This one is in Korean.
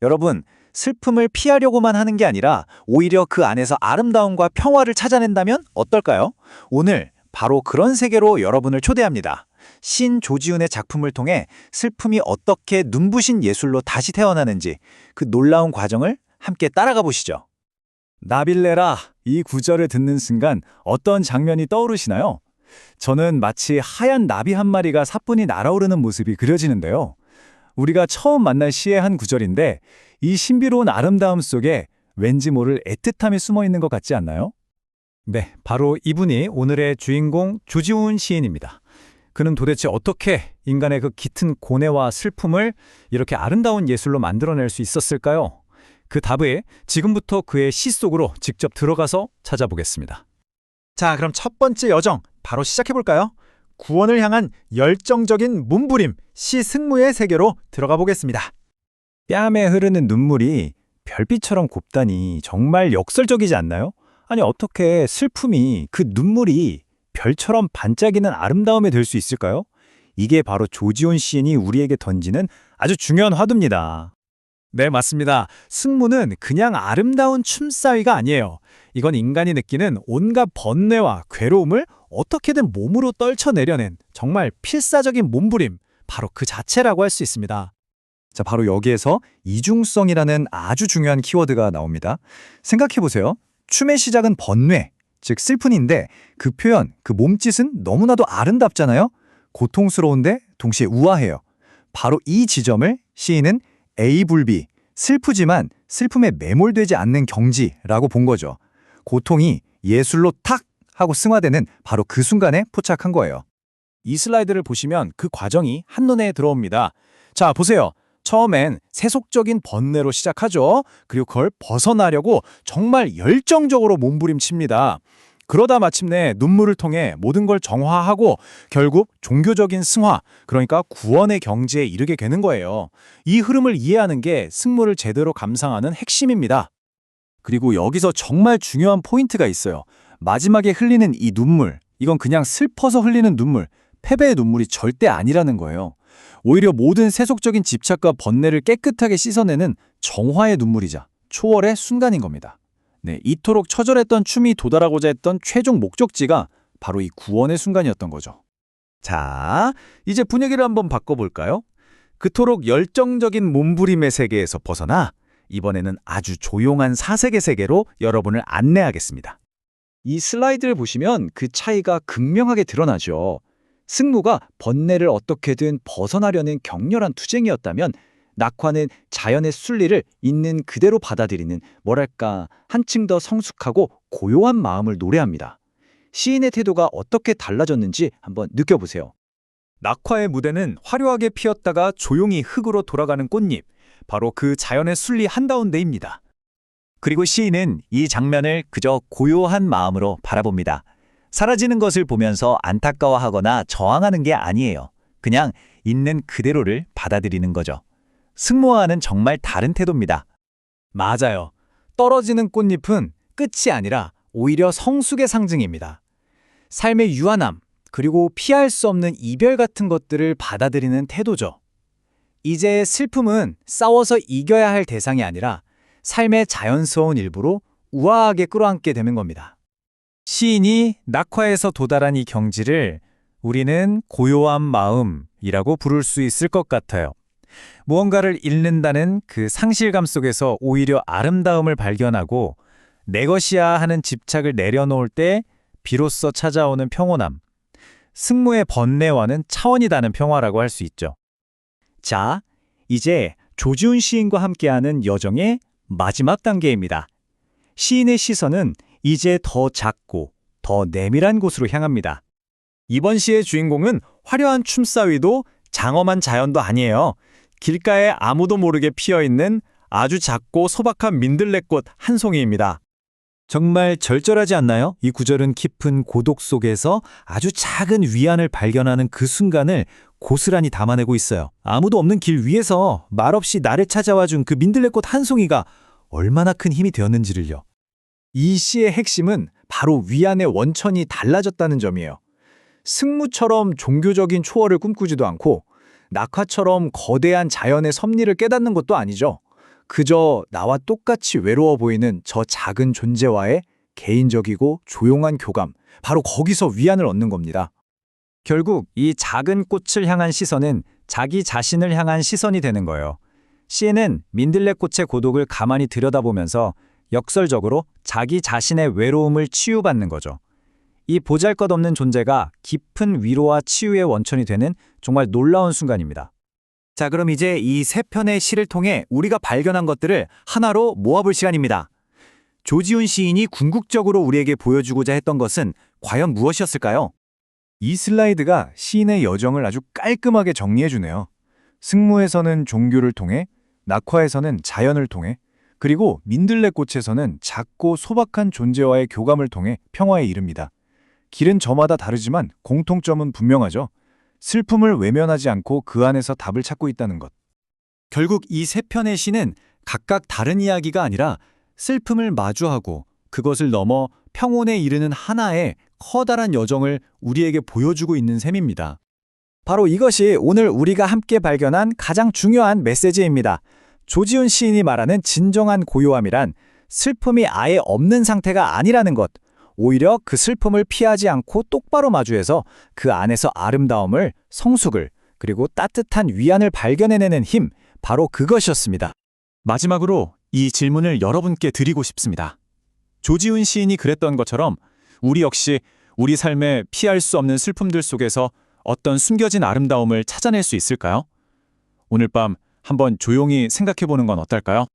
여러분, 슬픔을 피하려고만 하는 게 아니라 오히려 그 안에서 아름다움과 평화를 찾아낸다면 어떨까요? 오늘 바로 그런 세계로 여러분을 초대합니다. 신 조지훈의 작품을 통해 슬픔이 어떻게 눈부신 예술로 다시 태어나는지 그 놀라운 과정을 함께 따라가 보시죠. 나빌레라, 이 구절을 듣는 순간 어떤 장면이 떠오르시나요? 저는 마치 하얀 나비 한 마리가 사뿐히 날아오르는 모습이 그려지는데요. 우리가 처음 만날 시의 한 구절인데 이 신비로운 아름다움 속에 왠지 모를 애틋함이 숨어 있는 것 같지 않나요? 네, 바로 이분이 오늘의 주인공 조지훈 시인입니다. 그는 도대체 어떻게 인간의 그 깃은 고뇌와 슬픔을 이렇게 아름다운 예술로 만들어낼 수 있었을까요? 그 답을 지금부터 그의 시 속으로 직접 들어가서 찾아보겠습니다. 자, 그럼 첫 번째 여정 바로 시작해볼까요? 구원을 향한 열정적인 몸부림, 시 승무의 세계로 들어가 보겠습니다. 뺨에 흐르는 눈물이 별빛처럼 곱다니 정말 역설적이지 않나요? 아니, 어떻게 슬픔이 그 눈물이 별처럼 반짝이는 아름다움이 될 수 있을까요? 이게 바로 조지훈 시인이 우리에게 던지는 아주 중요한 화두입니다. 네, 맞습니다. 승무는 그냥 아름다운 춤사위가 아니에요. 이건 인간이 느끼는 온갖 번뇌와 괴로움을 어떻게든 몸으로 떨쳐내려낸 정말 필사적인 몸부림, 바로 그 자체라고 할 수 있습니다. 자, 바로 여기에서 이중성이라는 아주 중요한 키워드가 나옵니다. 생각해보세요. 춤의 시작은 번뇌, 즉 슬픈인데 그 표현, 그 몸짓은 너무나도 아름답잖아요? 고통스러운데 동시에 우아해요. 바로 이 지점을 시인은 A불비, 슬프지만 슬픔에 매몰되지 않는 경지라고 본 거죠. 고통이 예술로 탁 하고 승화되는 바로 그 순간에 포착한 거예요. 이 슬라이드를 보시면 그 과정이 한눈에 들어옵니다. 자, 보세요. 처음엔 세속적인 번뇌로 시작하죠. 그리고 그걸 벗어나려고 정말 열정적으로 몸부림칩니다. 그러다 마침내 눈물을 통해 모든 걸 정화하고 결국 종교적인 승화, 그러니까 구원의 경지에 이르게 되는 거예요. 이 흐름을 이해하는 게 승무를 제대로 감상하는 핵심입니다. 그리고 여기서 정말 중요한 포인트가 있어요. 마지막에 흘리는 이 눈물, 이건 그냥 슬퍼서 흘리는 눈물, 패배의 눈물이 절대 아니라는 거예요. 오히려 모든 세속적인 집착과 번뇌를 깨끗하게 씻어내는 정화의 눈물이자 초월의 순간인 겁니다. 네, 이토록 처절했던 춤이 도달하고자 했던 최종 목적지가 바로 이 구원의 순간이었던 거죠. 자, 이제 분위기를 한번 바꿔볼까요? 그토록 열정적인 몸부림의 세계에서 벗어나 이번에는 아주 조용한 사색의 세계로 여러분을 안내하겠습니다. 이 슬라이드를 보시면 그 차이가 극명하게 드러나죠. 승무가 번뇌를 어떻게든 벗어나려는 격렬한 투쟁이었다면 낙화는 자연의 순리를 있는 그대로 받아들이는 뭐랄까 한층 더 성숙하고 고요한 마음을 노래합니다. 시인의 태도가 어떻게 달라졌는지 한번 느껴보세요. 낙화의 무대는 화려하게 피었다가 조용히 흙으로 돌아가는 꽃잎, 바로 그 자연의 순리 한가운데입니다. 그리고 시인은 이 장면을 그저 고요한 마음으로 바라봅니다. 사라지는 것을 보면서 안타까워하거나 저항하는 게 아니에요. 그냥 있는 그대로를 받아들이는 거죠. 승무와는 정말 다른 태도입니다. 맞아요. 떨어지는 꽃잎은 끝이 아니라 오히려 성숙의 상징입니다. 삶의 유한함, 그리고 피할 수 없는 이별 같은 것들을 받아들이는 태도죠. 이제 슬픔은 싸워서 이겨야 할 대상이 아니라 삶의 자연스러운 일부로 우아하게 끌어안게 되는 겁니다. 시인이 낙화에서 도달한 이 경지를 우리는 고요한 마음이라고 부를 수 있을 것 같아요. 무언가를 잃는다는 그 상실감 속에서 오히려 아름다움을 발견하고 내 것이야 하는 집착을 내려놓을 때 비로소 찾아오는 평온함. 승무의 번뇌와는 차원이 다른 평화라고 할 수 있죠. 자, 이제 조지훈 시인과 함께하는 여정의 마지막 단계입니다. 시인의 시선은 이제 더 작고 더 내밀한 곳으로 향합니다. 이번 시의 주인공은 화려한 춤사위도 장엄한 자연도 아니에요. 길가에 아무도 모르게 피어있는 아주 작고 소박한 민들레꽃 한 송이입니다. 정말 절절하지 않나요? 이 구절은 깊은 고독 속에서 아주 작은 위안을 발견하는 그 순간을 고스란히 담아내고 있어요. 아무도 없는 길 위에서 말없이 나를 찾아와준 그 민들레꽃 한 송이가 얼마나 큰 힘이 되었는지를요. 이 시의 핵심은 바로 위안의 원천이 달라졌다는 점이에요. 승무처럼 종교적인 초월을 꿈꾸지도 않고 낙화처럼 거대한 자연의 섭리를 깨닫는 것도 아니죠. 그저 나와 똑같이 외로워 보이는 저 작은 존재와의 개인적이고 조용한 교감, 바로 거기서 위안을 얻는 겁니다. 결국 이 작은 꽃을 향한 시선은 자기 자신을 향한 시선이 되는 거예요. 시인은 민들레꽃의 고독을 가만히 들여다보면서 역설적으로 자기 자신의 외로움을 치유받는 거죠. 이 보잘것없는 존재가 깊은 위로와 치유의 원천이 되는 정말 놀라운 순간입니다. 자, 그럼 이제 이 세 편의 시를 통해 우리가 발견한 것들을 하나로 모아볼 시간입니다. 조지훈 시인이 궁극적으로 우리에게 보여주고자 했던 것은 과연 무엇이었을까요? 이 슬라이드가 시인의 여정을 아주 깔끔하게 정리해주네요. 승무에서는 종교를 통해, 낙화에서는 자연을 통해, 그리고 민들레꽃에서는 작고 소박한 존재와의 교감을 통해 평화에 이릅니다. 길은 저마다 다르지만 공통점은 분명하죠. 슬픔을 외면하지 않고 그 안에서 답을 찾고 있다는 것. 결국 이 세 편의 시는 각각 다른 이야기가 아니라 슬픔을 마주하고 그것을 넘어 평온에 이르는 하나의 커다란 여정을 우리에게 보여주고 있는 셈입니다. 바로 이것이 오늘 우리가 함께 발견한 가장 중요한 메시지입니다. 조지훈 시인이 말하는 진정한 고요함이란 슬픔이 아예 없는 상태가 아니라는 것. 오히려 그 슬픔을 피하지 않고 똑바로 마주해서 그 안에서 아름다움을, 성숙을, 그리고 따뜻한 위안을 발견해내는 힘, 바로 그것이었습니다. 마지막으로 이 질문을 여러분께 드리고 싶습니다. 조지훈 시인이 그랬던 것처럼 우리 역시 우리 삶에 피할 수 없는 슬픔들 속에서 어떤 숨겨진 아름다움을 찾아낼 수 있을까요? 오늘 밤 한번 조용히 생각해보는 건 어떨까요?